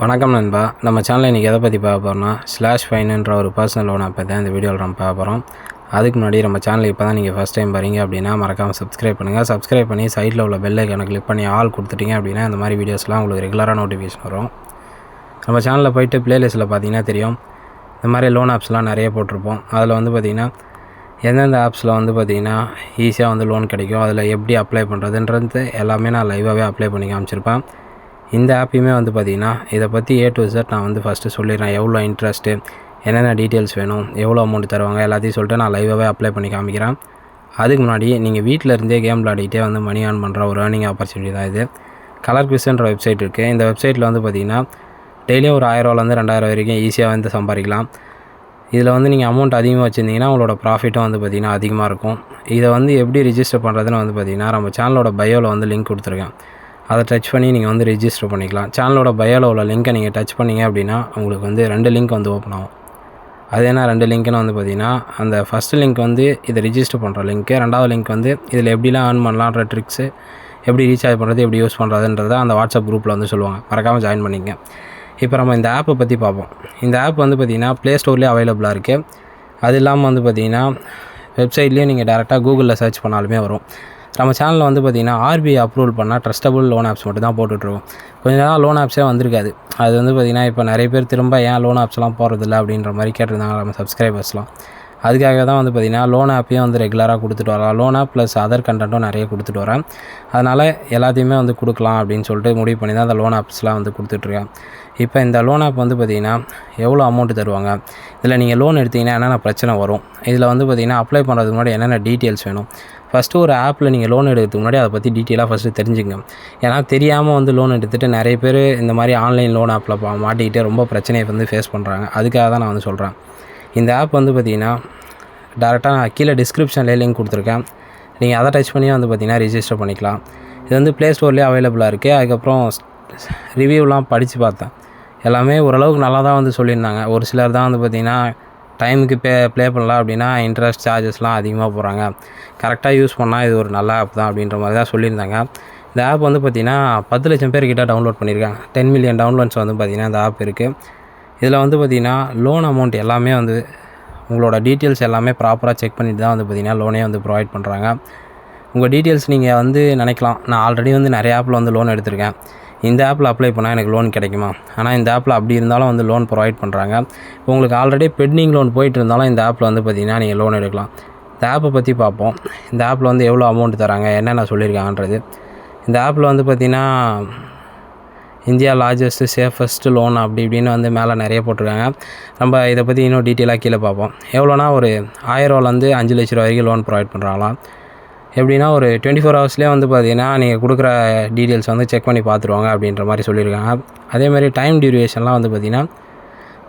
வணக்கம் நண்பா. நம்ம சேனலில் இன்றைக்கி எதை பற்றி பார்க்க போகிறோம்னா /Fineன்ற ஒரு பர்சனல் லோன் ஆப் தான் இந்த வீடியோவில் நம்ம பார்க்க போகிறோம். அதுக்கு முன்னாடி நம்ம சேனலுக்கு இப்போ தான் நீங்கள் ஃபஸ்ட் டைம் வரீங்க அப்படின்னா மறக்காமல் சப்ஸ்கிரைப் பண்ணுங்கள். சப்ஸ்கிரைப் பண்ணி சைடில் உள்ள பெல் ஐக்கானை கிளிக் பண்ணி ஆல் கொடுத்துட்டீங்க அப்படின்னா இந்த மாதிரி வீடியோஸ்லாம் உங்களுக்கு ரெகுலராக நோட்டிஃபிகேஷன் வரும். நம்ம சேனலில் போய்ட்டு ப்ளேலிஸ்ட்டில் பார்த்தீங்கன்னா தெரியும், இந்த மாதிரி லோன் ஆப்ஸ்லாம் நிறைய போட்டிருப்போம். அதில் வந்து பார்த்திங்கன்னா எந்தெந்த ஆப்ஸில் வந்து பார்த்திங்கன்னா ஈஸியாக வந்து லோன் கிடைக்கும், அதில் எப்படி அப்ளை பண்ணுறதுன்றது எல்லாமே நான் லைவாகவே அப்ளை பண்ணி காமிச்சிருப்பேன். இந்த ஆப்பையுமே வந்து பார்த்திங்கன்னா இதை பற்றி A to Z நான் வந்து ஃபஸ்ட்டு சொல்லிடுறேன். எவ்வளோ இன்ட்ரெஸ்ட்டு, என்னென்ன டீட்டெயில்ஸ் வேணும், எவ்வளோ அமௌண்ட் தருவாங்க எல்லாத்தையும் சொல்லிட்டு நான் லைவாகவே அப்ளை பண்ணி காமிக்கிறேன். அதுக்கு முன்னாடி நீங்கள் வீட்டில் இருந்தே கேம் விளையாடிக்கிட்டே வந்து மணி ஏர்ன் பண்ணுற ஒரு ஏர்னிங் ஆப்பர்ச்சுனிட்டி தான் இது. கலர் குவிஸ்ன்ற வெப்சைட் இருக்குது. இந்த வெப்சைட்டில் வந்து பார்த்திங்கன்னா டெய்லியும் ஒரு 1000 2000 வரைக்கும் ஈஸியாக வந்து சம்பாதிக்கலாம். இதில் வந்து நீங்கள் அமௌண்ட் அதிகமாக வச்சுருந்தீங்கன்னா உங்களோட ப்ராஃபிட்டும் வந்து பார்த்திங்கன்னா அதிகமாக இருக்கும். இதை வந்து எப்படி ரிஜிஸ்டர் பண்ணுறதுன்னு வந்து பார்த்திங்கன்னா நம்ம சேனலோட பயோவில் வந்து லிங்க் கொடுத்துருக்கேன். அதை டச் பண்ணி நீங்கள் வந்து ரிஜிஸ்டர் பண்ணிக்கலாம். சேனலோட பயோவில் உள்ள லிங்க்கை நீங்கள் டச் பண்ணிங்க அப்படின்னா உங்களுக்கு வந்து 2 லிங்க் வந்து ஓப்பன் ஆகும். அது என்ன 2 லிங்க்னு வந்து பார்த்திங்கன்னா, அந்த ஃபஸ்ட்டு லிங்க் வந்து இதை ரிஜிஸ்டர் பண்ணுற லிங்க்கு, 2வது லிங்க் வந்து இதில் எப்படிலாம் ஏர்ன் பண்ணலான்ற ட்ரிக்ஸு, எப்படி ரீசார்ஜ் பண்ணுறது, எப்படி யூஸ் பண்ணுறதுன்றதை அந்த வாட்ஸ்அப் குரூப்பில் வந்து சொல்லுவாங்க. மறக்காமல் ஜாயின் பண்ணிங்க. இப்போ நம்ம இந்த ஆப்பை பற்றி பார்ப்போம். இந்த ஆப் வந்து பார்த்திங்கன்னா ப்ளே ஸ்டோர்லேயே அவைலபிளாக இருக்குது. அது இல்லாமல் வந்து பார்த்திங்கன்னா வெப்சைட்லேயும் நீங்கள் டேரெக்டாக கூகுளில் சர்ச் பண்ணாலுமே வரும். நம்ம சேனலில் வந்து பார்த்திங்கன்னா RBI அப்ரூவல் பண்ணால் ட்ரஸ்டபுள் லோன் ஆப்ஸ் மட்டும் தான் போட்டுட்ருக்கோம். கொஞ்ச நேரம் லோன் ஆப்ஸே வந்திருக்காது. அது வந்து பார்த்திங்கன்னா இப்போ நிறைய பேர் திரும்ப ஏன் லோன் ஆப்ஸ்லாம் போகிறதில்ல அப்படின்ற மாதிரி கேட்டிருந்தாங்க நம்ம சப்ஸ்கிரைபர்ஸ்லாம். அதுக்காக தான் வந்து பார்த்திங்கன்னா லோன் ஆப்பையும் வந்து ரெகுலராக கொடுத்துட்டு வரலாம். லோன் ஆப் ப்ளஸ் அதர் கண்டென்ட்டும் நிறைய கொடுத்துட்டு வரேன். அதனால் எல்லாத்தையுமே வந்து கொடுக்கலாம் அப்படின்னு சொல்லிட்டு முடிவு பண்ணி தான் அந்த லோன் ஆப்ஸ்லாம் வந்து கொடுத்துட்ருக்கேன். இப்போ இந்த லோன் ஆப் வந்து பார்த்திங்கன்னா எவ்வளோ அமௌண்ட் தருவாங்க, இதில் நீங்கள் லோன் எடுத்திங்கன்னா என்னென்ன பிரச்சனை வரும், இதில் வந்து பார்த்திங்கன்னா அப்ளை பண்ணுறதுக்கு முன்னாடி என்னென்ன டீட்டெயில்ஸ் வேணும், ஃபஸ்ட்டு ஒரு ஆப்பில் நீங்கள் லோன் எடுக்கிறதுக்கு முன்னாடி அதை பற்றி டீட்டெயிலாக ஃபஸ்ட்டு தெரிஞ்சுங்க. ஏன்னா தெரியாமல் வந்து லோன் எடுத்துகிட்டு நிறைய பேர் இந்த மாதிரி ஆன்லைன் லோன் ஆப்பில் மாட்டிக்கிட்டு ரொம்ப பிரச்சனையை வந்து ஃபேஸ் பண்ணுறாங்க. அதுக்காக தான் நான் வந்து சொல்கிறேன். இந்த ஆப் வந்து பார்த்திங்கன்னா டேரெக்டாக நான் கீழே டிஸ்கிரிப்ஷன்லேயே லிங்க் கொடுத்துருக்கேன். நீங்கள் அதை டச் பண்ணி வந்து பார்த்திங்கன்னா ரிஜிஸ்டர் பண்ணிக்கலாம். இது வந்து ப்ளே ஸ்டோர்லேயே அவைலபிளாக இருக்குது. அதுக்கப்புறம் ரிவ்யூலாம் படித்து பார்த்தேன். எல்லாமே ஓரளவுக்கு நல்லா தான் வந்து சொல்லியிருந்தாங்க. ஒரு சிலர் தான் வந்து பார்த்திங்கன்னா டைமுக்கு ப்ளே பண்ணலாம் அப்படின்னா இன்ட்ரெஸ்ட் சார்ஜஸ்லாம் அதிகமாக போகிறாங்க, கரெக்டாக யூஸ் பண்ணால் இது ஒரு நல்ல ஆப் தான் அப்படின்ற மாதிரி தான் சொல்லியிருந்தாங்க. இந்த ஆப் வந்து பார்த்திங்கன்னா 10 லட்சம் பேர்கிட்ட டவுன்லோட் பண்ணியிருக்காங்க. 10 மில்லியன் டவுன்லோட்ஸ் வந்து பார்த்திங்கன்னா இந்த ஆப் இருக்குது. இதில் வந்து பார்த்திங்கன்னா லோன் அமௌண்ட் எல்லாமே வந்து உங்களோட டீட்டெயில்ஸ் எல்லாமே ப்ராப்பராக செக் பண்ணிட்டு தான் வந்து பார்த்திங்கன்னா லோனே வந்து ப்ரொவைட் பண்ணுறாங்க. உங்கள் டீட்டெயில்ஸ் நீங்கள் வந்து நினைக்கலாம், நான் ஆல்ரெடி வந்து நிறைய ஆப்பில் வந்து லோன் எடுத்திருக்கேன், இந்த ஆப்பில் அப்ளை பண்ணால் எனக்கு லோன் கிடைக்குமா? ஆனால் இந்த ஆப்பில் அப்படி இருந்தாலும் வந்து லோன் ப்ரொவைட் பண்ணுறாங்க. இப்போ உங்களுக்கு ஆல்ரெடி பெண்டிங் லோன் போயிட்டு இருந்தாலும் இந்த ஆப்பில் வந்து பார்த்திங்கன்னா நீங்கள் லோன் எடுக்கலாம். இந்த ஆப்பை பற்றி பார்ப்போம். இந்த ஆப்பில் வந்து எவ்வளோ அமௌண்ட் தராங்க, என்னென்ன சொல்லியிருக்காங்கன்றது. இந்த ஆப்பில் வந்து பார்த்திங்கன்னா இந்தியா லார்ஜஸ்ட்டு சேஃபஸ்ட்டு லோன் அப்படி இப்படின்னு வந்து மேலே நிறைய போட்டிருக்காங்க. நம்ம இதை பற்றி இன்னும் டீட்டெயிலாக கீழே பார்ப்போம். எவ்வளோனா ஒரு 1000 ரூபாலேருந்து 5 லட்ச ரூபா வரைக்கும் லோன் ப்ரொவைட் பண்ணுறாங்களாம். எப்படின்னா ஒரு 24 ஹவர்ஸ்லேயே வந்து பார்த்திங்கன்னா நீங்கள் கொடுக்குற டீட்டெயில்ஸ் வந்து செக் பண்ணி பார்த்துருவாங்க அப்படின்ற மாதிரி சொல்லியிருக்காங்க. அதேமாதிரி டைம் டியூரேஷன்லாம் வந்து பார்த்திங்கன்னா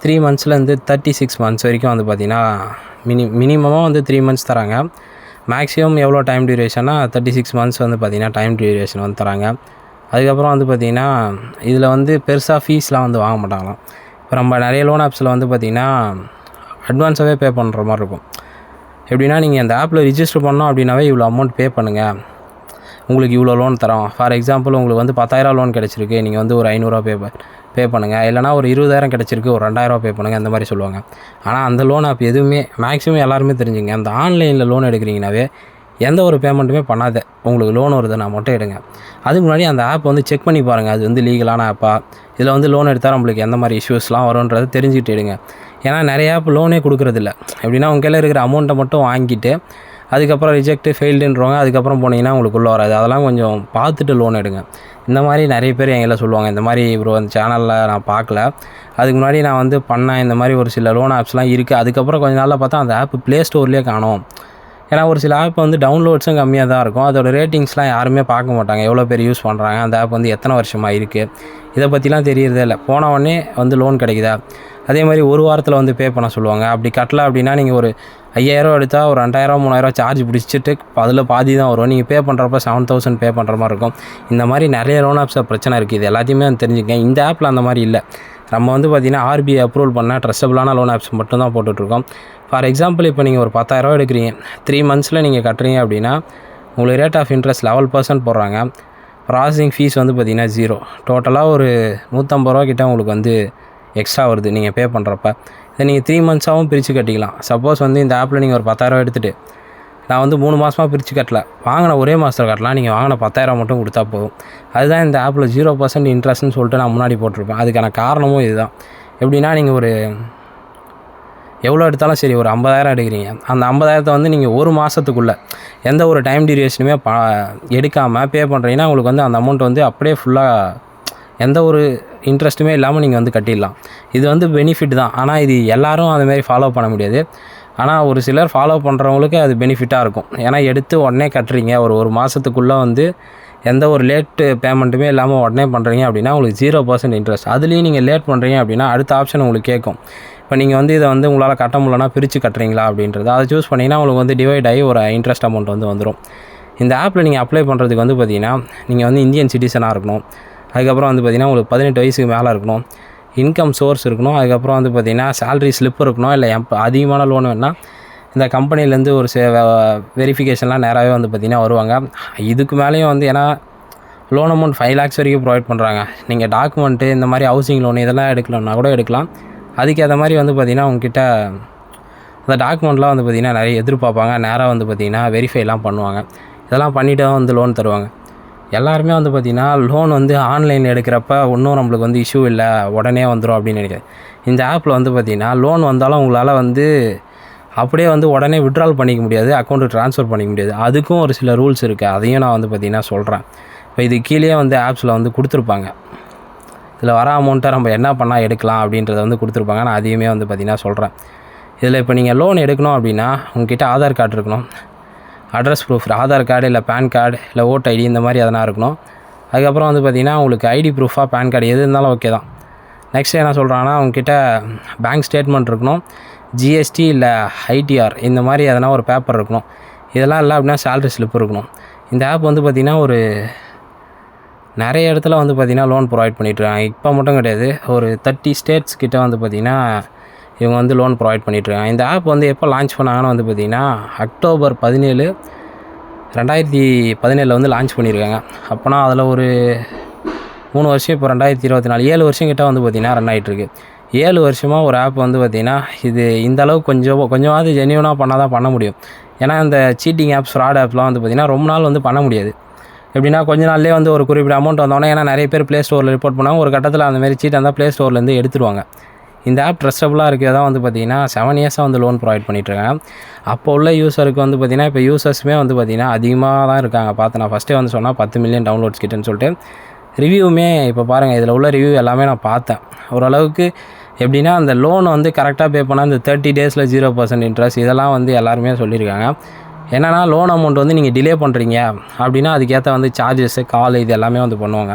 3 மந்த்ஸ்லேருந்து 36 மந்த்ஸ் வரைக்கும் வந்து பார்த்திங்கன்னா மினிமமாக வந்து 3 மந்த்ஸ் தராங்க. மேக்ஸிமம் எவ்வளோ டைம் டியூரேஷன்னா 36 மந்த்ஸ் வந்து பார்த்திங்கன்னா டைம் டியூரேஷன் வந்து தராங்க. அதுக்கப்புறம் வந்து பார்த்திங்கன்னா இதில் வந்து பெருசாக ஃபீஸ்லாம் வந்து வாங்க மாட்டாங்களாம். இப்போ நம்ம நிறைய லோன் ஆப்ஸில் வந்து பார்த்திங்கன்னா அட்வான்ஸாகவே பே பண்ணுற மாதிரி இருக்கும். எப்படின்னா நீங்கள் அந்த ஆப்பில் ரிஜிஸ்டர் பண்ணோம் அப்படின்னாவே இவ்வளோ அமௌண்ட் பே பண்ணுங்கள், உங்களுக்கு இவ்வளோ லோன் தரோம். ஃபார் எக்ஸாம்பிள் உங்களுக்கு வந்து 10,000 லோன் கிடச்சிருக்கு, நீங்கள் வந்து ஒரு 500 பே பண்ணுங்கள். இல்லைனா ஒரு 20,000 கிடச்சிருக்கு, ஒரு 2,000 பே பண்ணுங்கள், அந்த மாதிரி சொல்லுவாங்க. ஆனால் அந்த லோன் ஆப் எதுவுமே மேக்ஸிமம் எல்லாருமே தெரிஞ்சுங்க, அந்த ஆன்லைனில் லோன் எடுக்கிறீங்கனாவே எந்த ஒரு பேமெண்ட்டுமே பண்ணாத, உங்களுக்கு லோன் வருதுன்னா மட்டும் எடுங்க. அதுக்கு முன்னாடி அந்த ஆப் வந்து செக் பண்ணி பாருங்கள், அது வந்து லீகலான ஆப்பா, இதில் வந்து லோன் எடுத்தால் நம்மளுக்கு எந்த மாதிரி இஷ்யூஸ்லாம் வரும்ன்றதை தெரிஞ்சுக்கிட்டு எடுங்க. ஏன்னா நிறைய ஆப் லோனே கொடுக்குறதில்ல. எப்படின்னா உங்கள் கையில் இருக்கிற அமௌண்ட்டை மட்டும் வாங்கிட்டு அதுக்கப்புறம் ரிஜெக்ட்டு ஃபெயில்டுன்றவங்க அதுக்கப்புறம் போனீங்கன்னா உங்களுக்கு உள்ளே வராது. அதெல்லாம் கொஞ்சம் பார்த்துட்டு லோன் எடுங்க. இந்த மாதிரி நிறைய பேர் எங்களை சொல்லுவாங்க, இந்த மாதிரி ப்ரோ அந்த சேனலில் நான் பார்க்கல, அதுக்கு முன்னாடி நான் வந்து பண்ணேன், இந்த மாதிரி ஒரு சில லோன் ஆப்ஸ்லாம் இருக்குது. அதுக்கப்புறம் கொஞ்சம் நாளில் பார்த்தா அந்த ஆப் ப்ளே ஸ்டோர்லேயே காணோம். ஏன்னா ஒரு சில ஆப் வந்து டவுன்லோட்ஸும் கம்மியாக தான் இருக்கும், அதோட ரேட்டிங்ஸ்லாம் யாருமே பார்க்க மாட்டாங்க, எவ்வளோ பேர் யூஸ் பண்ணுறாங்க, அந்த ஆப் வந்து எத்தனை வருஷமாக இருக்குது, இதை பற்றிலாம் தெரியறதே இல்லை. போன உடனே வந்து லோன் கிடைக்குதா, அதே மாதிரி ஒரு வாரத்தில் வந்து பே பண்ண சொல்லுவாங்க. அப்படி கட்டல அப்படின்னா நீங்கள் ஒரு 5000 எடுத்தால் ஒரு 2000 3000 சார்ஜ் பிடிச்சிட்டு அதில் பாதி தான் வரும். நீங்கள் பே பண்ணுறப்ப 7000 பே பண்ணுற மாதிரி இருக்கும். இந்த மாதிரி நிறைய லோன் ஆப்ஸில் பிரச்சனை இருக்குது. இது எல்லாத்தையுமே தெரிஞ்சுக்கங்க. இந்த ஆப்பில் அந்த மாதிரி இல்லை. நம்ம வந்து பார்த்திங்கன்னா RBI அப்ரூவல் பண்ண ட்ரஸ்டபுளான லோன் ஆப்ஸ் மட்டும் தான் போட்டுட்ருக்கோம். ஃபார் எக்ஸாம்பிள் இப்போ நீங்கள் ஒரு 10,000 எடுக்கிறீங்க, 3 மந்த்ஸில் நீங்கள் கட்டுறீங்க அப்படின்னா உங்களுக்கு ரேட் ஆஃப் இன்ட்ரெஸ்ட் 11% போடுறாங்க. ப்ராசஸிங் ஃபீஸ் வந்து பார்த்திங்கன்னா 0. டோட்டலாக ஒரு 150 ரூபா கிட்ட உங்களுக்கு வந்து எக்ஸ்ட்ரா வருது நீங்கள் பே பண்ணுறப்ப. இதை நீங்கள் 3 மந்த்ஸாகவும் பிரித்து கட்டிக்கலாம். சப்போஸ் வந்து இந்த ஆப்பில் நீங்கள் ஒரு 10,000 எடுத்துகிட்டு நான் வந்து 3 மாதமாக பிரித்து கட்டல, வாங்கின ஒரே மாதத்தில் கட்டலாம், நீங்கள் வாங்கின 10,000 மட்டும் கொடுத்தா போதும். அதுதான் இந்த ஆப்பில் 0% இன்ட்ரெஸ்ட்னு சொல்லிட்டு நான் முன்னாடி போட்டிருப்பேன். அதுக்கான காரணமும் இதுதான். எப்படின்னா நீங்கள் ஒரு எவ்வளோ எடுத்தாலும் சரி, ஒரு 50,000 எடுக்கிறீங்க, அந்த 50,000 வந்து நீங்கள் ஒரு மாதத்துக்குள்ளே எந்த ஒரு டைம் டியூரேஷனுமே எடுக்காமல் பே பண்ணுறீங்கன்னா உங்களுக்கு வந்து அந்த அமௌண்ட் வந்து அப்படியே ஃபுல்லாக எந்த ஒரு இன்ட்ரெஸ்ட்டுமே இல்லாமல் நீங்கள் வந்து கட்டிடலாம். இது வந்து பெனிஃபிட் தான். ஆனால் இது எல்லோரும் அதுமாரி ஃபாலோ பண்ண முடியாது. ஆனால் ஒரு சிலர் ஃபாலோ பண்ணுறவங்களுக்கு அது பெனிஃபிட்டாக இருக்கும். ஏன்னா எடுத்து உடனே கட்டுறீங்க, ஒரு மாதத்துக்குள்ளே வந்து எந்த ஒரு லேட்டு பேமெண்ட்டுமே இல்லாமல் உடனே பண்ணுறீங்க அப்படின்னா உங்களுக்கு 0% இன்ட்ரெஸ்ட். அதுலேயும் நீங்கள் லேட் பண்ணுறீங்க அப்படின்னா அடுத்த ஆப்ஷன் உங்களுக்கு கேட்கும். இப்போ நீங்கள் வந்து இதை வந்து உங்களால் கட்ட முடியலன்னா பிரித்து கட்டுறீங்களா அப்படின்றது, அதை சூஸ் பண்ணிங்கன்னா உங்களுக்கு வந்து டிவைட் ஆகி ஒரு இன்ட்ரெஸ்ட் அமௌண்ட் வந்து வந்துடும். இந்த ஆப்பில் நீங்கள் அப்ளை பண்ணுறதுக்கு வந்து பார்த்திங்கன்னா நீங்கள் வந்து இந்தியன் சிட்டிசனாக இருக்கணும். அதுக்கப்புறம் வந்து பார்த்திங்கன்னா உங்களுக்கு 18 வயசுக்கு மேலே இருக்கணும். இன்கம் சோர்ஸ் இருக்கணும். அதுக்கப்புறம் வந்து பார்த்திங்கன்னா சேலரி ஸ்லிப் இருக்கணும். இல்லை அதிகமான லோன் வேணால் இந்த கம்பெனிலேருந்து ஒரு வெரிஃபிகேஷன்லாம் நேராகவே வந்து பார்த்திங்கன்னா வருவாங்க. இதுக்கு மேலேயும் வந்து ஏன்னா லோன் அமௌண்ட் 5 lakhs வரைக்கும் ப்ரொவைட் பண்ணுறாங்க. நீங்கள் டாக்குமெண்ட்டு இந்த மாதிரி ஹவுசிங் லோன் இதெல்லாம் எடுக்கலாம்னா கூட எடுக்கலாம். அதுக்கேற்ற மாதிரி வந்து பார்த்திங்கன்னா உங்ககிட்ட அந்த டாக்குமெண்ட்லாம் வந்து பார்த்திங்கன்னா நிறைய எதிர்பார்ப்பாங்க. நேராக வந்து பார்த்திங்கன்னா வெரிஃபைலாம் பண்ணுவாங்க. இதெல்லாம் பண்ணிவிட்டு தான் வந்து லோன் தருவாங்க. எல்லாருமே வந்து பார்த்திங்கன்னா லோன் வந்து ஆன்லைனில் எடுக்கிறப்ப ஒன்றும் நம்மளுக்கு வந்து இஷ்யூ இல்லை, உடனே வந்துடும் அப்படின்னு நினைக்கிறேன். இந்த ஆப்பில் வந்து பார்த்திங்கன்னா லோன் வந்தாலும் உங்களால் வந்து அப்படியே வந்து உடனே விட்ரால் பண்ணிக்க முடியாது, அக்கௌண்ட்டு ட்ரான்ஸ்ஃபர் பண்ணிக்க முடியாது. அதுக்கும் ஒரு சில ரூல்ஸ் இருக்குது. அதையும் நான் வந்து பார்த்திங்கன்னா சொல்கிறேன். இப்போ இது கீழே வந்து ஆப்ஸில் வந்து கொடுத்துருப்பாங்க. இதில் வர அமௌண்ட்டை நம்ம என்ன பண்ணால் எடுக்கலாம் அப்படின்றத வந்து கொடுத்துருப்பாங்க. நான் அதையுமே வந்து பார்த்திங்கன்னா சொல்கிறேன். இதில் இப்போ நீங்கள் லோன் எடுக்கணும் அப்படின்னா உங்ககிட்ட ஆதார் கார்டு இருக்கணும், அட்ரஸ் ப்ரூஃப், ஆதார் கார்டு இல்லை பேன் கார்டு இல்லை ஓட் ஐடி இந்த மாதிரி எதனா இருக்கணும். அதுக்கப்புறம் வந்து பார்த்திங்கன்னா உங்களுக்கு ஐடி ப்ரூஃபாக பேன் கார்டு எது இருந்தாலும் ஓகே தான். நெக்ஸ்ட் என்ன சொல்கிறாங்கன்னா உங்ககிட்ட பேங்க் ஸ்டேட்மெண்ட் இருக்கணும், ஜிஎஸ்டி இல்லை ஐடிஆர் இந்த மாதிரி எதனா ஒரு பேப்பர் இருக்கணும். இதெல்லாம் இல்லை அப்படின்னா சேலரி ஸ்லிப் இருக்கணும். இந்த ஆப் வந்து பார்த்திங்கன்னா ஒரு நிறைய இடத்துல வந்து பார்த்திங்கன்னா லோன் ப்ரொவைட் பண்ணிகிட்ருக்காங்க. இப்போ மட்டும் கிடையாது, ஒரு 30 ஸ்டேட்ஸ் கிட்டே வந்து பார்த்திங்கன்னா இவங்க வந்து லோன் ப்ரொவைட் பண்ணிகிட்ருக்காங்க. இந்த ஆப் வந்து எப்போ லான்ச் பண்ணாங்கன்னு வந்து பார்த்திங்கன்னா October 17, 2017 வந்து லான்ச் பண்ணியிருக்காங்க. அப்போனா அதில் ஒரு 3 வருஷம், இப்போ 2024 7 வருஷம் கிட்ட வந்து பார்த்திங்கன்னா ரன் ஆகிட்டுருக்கு. 7 வருஷமாக ஒரு ஆப் வந்து பார்த்திங்கன்னா இது இந்த அளவுக்கு கொஞ்சமாவது ஜென்யூனாக பண்ணால் தான் பண்ண முடியும். ஏன்னா இந்த சீட்டிங் ஆப்ஸ், ஃப்ராட் ஆப்ஸ்லாம் வந்து பார்த்திங்கன்னா ரொம்ப நாள் வந்து பண்ண முடியாது. எப்படின்னா கொஞ்ச நாள்லேயே வந்து ஒரு குறிப்பிட்ட அமௌண்ட் வந்தோடனே, ஏன்னா நிறைய பேர் ப்ளே ஸ்டோரில் ரிப்போர்ட் பண்ணாங்க, ஒரு கட்டத்தில் அந்தமாரி சீட் இருந்தால் ப்ளே ஸ்டோர்லேருந்து எடுத்துருவாங்க. இந்த ஆப் ட்ரஸ்டபுளாக இருக்கிறது தான் வந்து பார்த்திங்கன்னா 7 இயர்ஸாக வந்து லோன் ப்ரொவைட் பண்ணிகிட்ருக்காங்க. அப்போ உள்ள யூஸருக்கு வந்து பார்த்திங்கன்னா இப்போ யூசர்ஸுமே வந்து பார்த்திங்கன்னா அதிகமாக தான் இருக்காங்க. பார்த்து நான் ஃபஸ்ட்டே வந்து சொன்னால் 10 மில்லியன் டவுன்லோட்ஸ் கிட்டேன்னு சொல்லிட்டு ரிவ்யூமே இப்போ பாருங்கள், இதில் உள்ள ரிவ்யூ எல்லாமே நான் பார்த்தேன். ஓரளவுக்கு எப்படின்னா அந்த லோன் வந்து கரெக்டாக பே பண்ணால் இந்த 30 டேஸில் 0% இன்ட்ரெஸ்ட் இதெல்லாம் வந்து எல்லாருமே சொல்லியிருக்காங்க. என்னென்னா லோன் அமௌண்ட் வந்து நீங்கள் டிலே பண்ணுறீங்க அப்படின்னா அதுக்கேற்ற வந்து சார்ஜஸ்ஸு, கால் இது எல்லாமே வந்து பண்ணுவாங்க.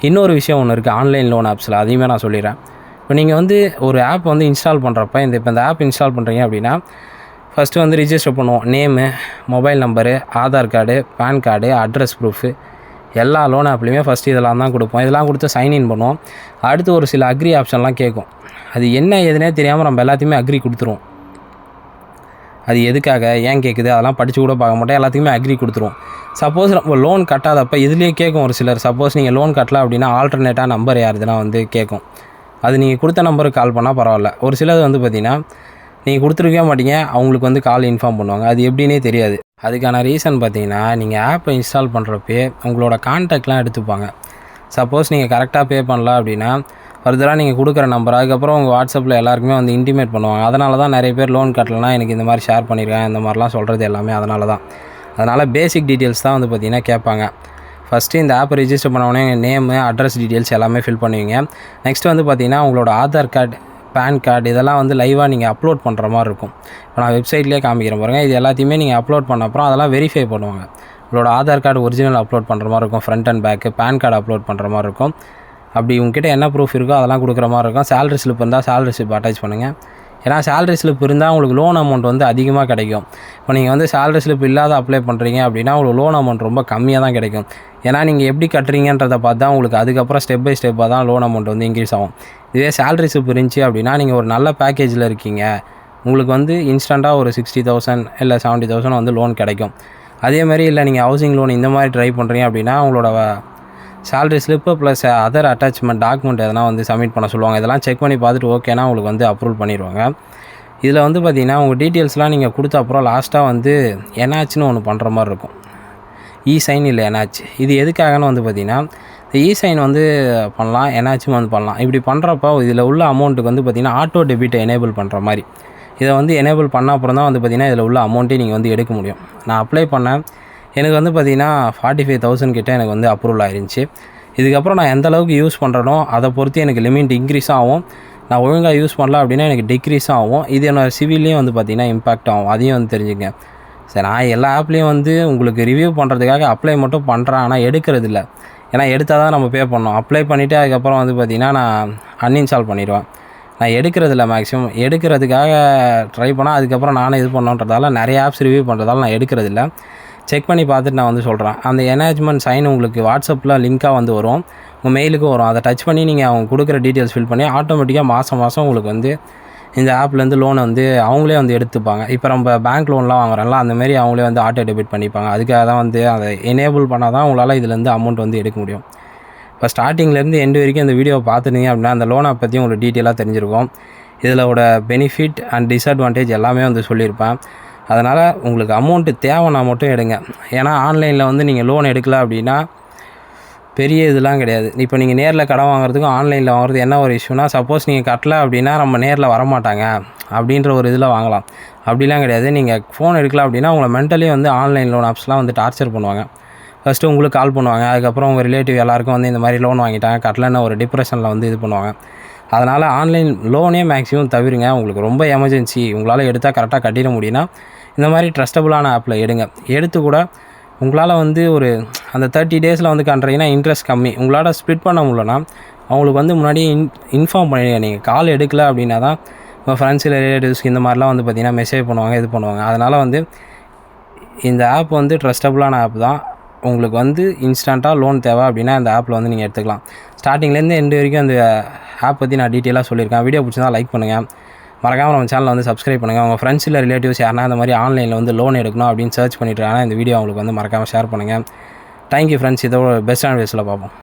இன்னொரு விஷயம் ஒன்று இருக்குது ஆன்லைன் லோன் ஆப்ஸில், அதையுமே நான் சொல்லிடுறேன். இப்போ நீங்கள் வந்து ஒரு ஆப் வந்து இன்ஸ்டால் பண்ணுறப்ப இப்போ இந்த ஆப் இன்ஸ்டால் பண்ணுறீங்க அப்படின்னா ஃபஸ்ட்டு வந்து ரிஜிஸ்டர் பண்ணுவோம். Name, mobile number, Aadhaar card, PAN card, address proof எல்லா லோன் ஆப்லேயுமே ஃபஸ்ட்டு இதெல்லாம் தான் கொடுப்போம். இதெல்லாம் கொடுத்து சைன்இன் பண்ணுவோம். அடுத்து ஒரு சில அக்ரி ஆப்ஷன்லாம் கேட்கும். அது என்ன எதுனே தெரியாமல் நம்ம எல்லாத்தையுமே அக்ரி கொடுத்துருவோம். அது எதுக்காக ஏன் கேட்குது அதெல்லாம் படித்து கூட பார்க்க மாட்டோம், எல்லாத்துக்குமே அக்ரி கொடுத்துருவோம். சப்போஸ் நம்ம லோன் கட்டாதப்போ இதுலேயே கேட்கும் ஒரு சிலர். சப்போஸ் நீங்கள் லோன் கட்டலாம் அப்படின்னா ஆல்டர்னேட்டாக நம்பர் யாருதுன்னா வந்து கேட்கும். அது நீங்கள் கொடுத்த நம்பருக்கு கால் பண்ணால் பரவாயில்ல. ஒரு சிலது வந்து பார்த்திங்கன்னா நீங்கள் கொடுத்துருக்கவே மாட்டீங்க, அவங்களுக்கு வந்து கால் இன்ஃபார்ம் பண்ணுவாங்க. அது எப்படின்னே தெரியாது. அதுக்கான ரீசன் பார்த்திங்கன்னா நீங்கள் ஆப்பை இன்ஸ்டால் பண்ணுறப்பே உங்களோட கான்டாக்ட்லாம் எடுத்துப்பாங்க. சப்போஸ் நீங்கள் கரெக்டாக பே பண்ணல அப்படின்னா ஃபர்தராக நீங்கள் கொடுக்குற நம்பர் அதுக்கப்புறம் உங்கள் வாட்ஸ்அப்பில் எல்லாருக்குமே வந்து இன்டிமேட் பண்ணுவாங்க. அதனால தான் நிறைய பேர் லோன் கட்டலைன்னா எனக்கு இந்த மாதிரி ஷேர் பண்ணியிருக்கேன் இந்த மாதிரிலாம் சொல்கிறது எல்லாமே அதனால தான். அதனால் பேசிக் டீட்டெயில்ஸ் தான் வந்து பார்த்திங்கன்னா கேட்பாங்க. ஃபஸ்ட்டு இந்த ஆப்பை ரிஜிஸ்டர் பண்ண நேமு, அட்ரஸ் டீட்டெயில்ஸ் எல்லாமே ஃபில் பண்ணுவீங்க. நெக்ஸ்ட்டு வந்து பார்த்திங்கன்னா உங்களோட ஆதார் கார்டு, பேன் கார்டு இதெல்லாம் வந்து லைவாக நீங்கள் அப்லோட் பண்ணுற மாதிரி இருக்கும். இப்போ நான் வெப்சைட்லேயே காமிக்கிறேன் பாருங்கள். இது எல்லாத்தையுமே நீங்கள் அப்லோட் பண்ண அப்புறம் அதெல்லாம் வெரிஃபை பண்ணுவாங்க. உங்களோட ஆதார் கார்டு ஒரிஜினல் அப்லோட் பண்ணுற மாதிரி இருக்கும், front and back. PAN card upload பண்ணுற மாதிரி இருக்கும். அப்படி உங்ககிட்ட என்ன ப்ரூஃப் இருக்கோ அதெல்லாம் கொடுக்குற மாதிரி இருக்கும். சேலரி ஸ்லிப் இருந்தால் சேலரி ஸ்லிப் அட்டாச் பண்ணுங்கள். ஏன்னா சேலரி ஸ்லிப் இருந்தால் உங்களுக்கு லோன் அமௌண்ட் வந்து அதிகமாக கிடைக்கும். இப்போ நீங்கள் வந்து சேலரி ஸ்லிப் இல்லாத அப்ளை பண்ணுறீங்க அப்படின்னா உங்களுக்கு லோன் அமௌண்ட் ரொம்ப கம்மியாக தான் கிடைக்கும். ஏன்னா நீங்கள் எப்படி கட்டுறீங்கன்றதை பார்த்து தான் உங்களுக்கு அதுக்கப்புறம் ஸ்டெப் பை ஸ்டெப்பாக தான் லோன் அமௌண்ட் வந்து இன்க்ரீஸ் ஆகும். இதே சேலரி ஸ்லிப் இருந்துச்சு அப்படின்னா நீங்கள் ஒரு நல்ல பேக்கேஜில் இருக்கீங்க, உங்களுக்கு வந்து இன்ஸ்டண்ட்டாக ஒரு 60,000 இல்லை 70,000 வந்து லோன் கிடைக்கும். அதேமாதிரி இல்லை நீங்கள் ஹவுசிங் லோன் இந்த மாதிரி ட்ரை பண்ணுறீங்க அப்படின்னா உங்களோட salary slip plus other attachment document எதனா வந்து சப்மிட் பண்ண சொல்லுவாங்க. இதெல்லாம் செக் பண்ணி பார்த்துட்டு ஓகேனா உங்களுக்கு வந்து அப்ரூவல் பண்ணிடுவாங்க. இதில் வந்து பார்த்திங்கன்னா உங்கள் டீட்டெயில்ஸ்லாம் நீங்கள் கொடுத்த அப்புறம் லாஸ்ட்டாக வந்து என்ஆச்சுன்னு ஒன்று பண்ணுற மாதிரி இருக்கும். இ-சைன் இல்லை என்ஆச். இது எதுக்காகன்னு வந்து பார்த்திங்கன்னா இ-சைன் வந்து பண்ணலாம், என்ஆச்சும் வந்து பண்ணலாம். இப்படி பண்ணுறப்போ இதில் உள்ள அமௌண்ட்டுக்கு வந்து பார்த்திங்கன்னா ஆட்டோ டெபிட்டை எனேபிள் பண்ணுற மாதிரி. இதை வந்து எனேபிள் பண்ண அப்புறம் தான் வந்து பார்த்திங்கன்னா இதில் உள்ள அமௌண்ட்டே நீங்கள் வந்து எடுக்க முடியும். நான் அப்ளை பண்ணேன், எனக்கு வந்து பார்த்திங்கன்னா 45,000 கிட்டே எனக்கு வந்து அப்ரூவல் ஆயிருந்துச்சு. இதுக்கப்புறம் நான் எந்த அளவுக்கு யூஸ் பண்ணுறனோ அதை பொறுத்து எனக்கு லிமிட் இன்க்ரீஸ் ஆகும். நான் ஒழுங்காக யூஸ் பண்ணல அப்படின்னா எனக்கு டிக்ரீஸ் ஆகும். இது என்னோட சிவிலையும் வந்து பார்த்திங்கன்னா இம்பேக்ட் ஆகும். அதையும் வந்து தெரிஞ்சுங்க. சரி, நான் எல்லா ஆப்லேயும் வந்து உங்களுக்கு ரிவ்யூ பண்ணுறதுக்காக அப்ளை மட்டும் பண்ணுறேன், ஆனால் எடுக்கிறது இல்லை. ஏன்னா எடுத்தால் தான் நம்ம பே பண்ணோம். அப்ளை பண்ணிவிட்டு அதுக்கப்புறம் வந்து பார்த்திங்கன்னா நான் அன்இன்ஸ்டால் பண்ணிடுவேன். நான் எடுக்கிறதில்ல, மேக்ஸிமம் எடுக்கிறதுக்காக ட்ரை பண்ணால் அதுக்கப்புறம் நானே இது பண்ணோன்றதால நிறைய ஆப்ஸ் ரிவ்யூ பண்ணுறதால நான் எடுக்கிறதில்ல. செக் பண்ணி பார்த்துட்டு நான் வந்து சொல்கிறேன். அந்த எனேஜ்மெண்ட் சைன் உங்களுக்கு வாட்ஸ்அப்பில் லிங்காக வந்து வரும், உங்கள் மெயிலுக்கும் வரும். அதை டச் பண்ணி நீங்கள் அவங்க கொடுக்குற டீட்டெயில்ஸ் ஃபில் பண்ணி ஆட்டோமேட்டிக்காக மாதம் உங்களுக்கு வந்து இந்த ஆப்லேருந்து லோனை வந்து அவங்களே வந்து எடுத்துப்பாங்க. இப்போ நம்ம பேங்க் லோன்லாம் வாங்குறோம்ல, அந்தமாரி அவங்களே வந்து ஆட்டோ டெபிட் பண்ணிப்பாங்க. அதுக்காக தான் வந்து அதை எனேபிள் பண்ணால் தான் உங்களால் இதுலேருந்து அமௌண்ட் வந்து எடுக்க முடியும். இப்போ ஸ்டார்டிங்லேருந்து எண்டு வரைக்கும் இந்த வீடியோவை பார்த்துட்டீங்க அப்படின்னா அந்த லோனை பற்றி உங்களுக்கு டீட்டெயிலாக தெரிஞ்சிருக்கும். இதிலோட பெனிஃபிட் அண்ட் டிஸ்அட்வான்டேஜ் எல்லாமே வந்து சொல்லியிருப்பேன். அதனால் உங்களுக்கு அமௌண்ட்டு தேவைன்னா மட்டும் எடுங்க. ஏன்னா ஆன்லைனில் வந்து நீங்கள் லோன் எடுக்கல அப்படின்னா பெரிய இதெல்லாம் கிடையாது. இப்போ நீங்கள் நேரில் கடன் வாங்குறதுக்கும் ஆன்லைனில் வாங்குறது என்ன ஒரு இஷ்யூனா, சப்போஸ் நீங்கள் கட்டலை அப்படின்னா நம்ம நேரில் வரமாட்டாங்க அப்படின்ற ஒரு இதில் வாங்கலாம். அப்படிலாம் கிடையாது. நீங்கள் ஃபோன் எடுக்கல அப்படின்னா உங்களை மென்டலி வந்து ஆன்லைன் லோன் ஆப்ஸ்லாம் வந்து டார்ச்சர் பண்ணுவாங்க. ஃபஸ்ட்டு உங்களுக்கு கால் பண்ணுவாங்க, அதுக்கப்புறம் உங்கள் ரிலேட்டிவ் எல்லாருக்கும் வந்து இந்த மாதிரி லோன் வாங்கிட்டாங்க கட்டலைன்னு ஒரு டிப்ரெஷனில் வந்து இது பண்ணுவாங்க. அதனால் ஆன்லைன் லோனே மேக்ஸிமம் தவிருங்க. உங்களுக்கு ரொம்ப எமர்ஜென்சி, உங்களால் எடுத்தால் கரெக்டாக கட்டிட முடியும்னா இந்த மாதிரி ட்ரஸ்டபுளான ஆப்பில் எடுங்க. எடுத்து கூட உங்களால் வந்து ஒரு அந்த 30 டேஸில் வந்து கட்டுறீங்கன்னா இன்ட்ரெஸ்ட் கம்மி. உங்களால் ஸ்ப்ளிட் பண்ண முடியலன்னா அவங்களுக்கு வந்து முன்னாடியே இன்ஃபார்ம் பண்ணிடுங்க. நீங்கள் கால் எடுக்கல அப்படின்னா தான் உங்கள் ஃப்ரெண்ட்ஸ் இல்லை ரிலேட்டிவ்ஸ்க்கு இந்த மாதிரிலாம் வந்து பார்த்திங்கன்னா மெசேஜ் பண்ணுவாங்க, இது பண்ணுவாங்க. அதனால் வந்து இந்த ஆப் வந்து ட்ரஸ்டபுளான ஆப் தான். உங்களுக்கு வந்து இன்ஸ்டண்ட்டாக லோன் தேவை அப்படின்னா இந்த ஆப்பில் வந்து நீங்கள் எடுத்துக்கலாம். ஸ்டார்டிங்லேருந்து எண்டு வரைக்கும் அந்த ஆப் பற்றி நான் டீட்டெயிலாக சொல்லியிருக்கேன். வீடியோ பிடிச்சதா லைக் பண்ணுங்கள், மறக்காமல் நம்ம சேனலை வந்து சப்ஸ்கிரைப் பண்ணுங்கள். உங்கள் ஃப்ரெண்ட்ஸ் இல்லை ரிலேட்டிவ்ஸ் யாருனா இந்த மாதிரி ஆன்லைனில் வந்து லோன் எடுக்கணும் அப்படின்னு சர்ச் பண்ணிட்டு இந்த வீடியோ அவங்களுக்கு வந்து மறக்காமல் ஷேர் பண்ணுங்கள். Thank you friends. இதோட பெஸ்ட் அண்ட் வேஸில் பார்ப்போம்.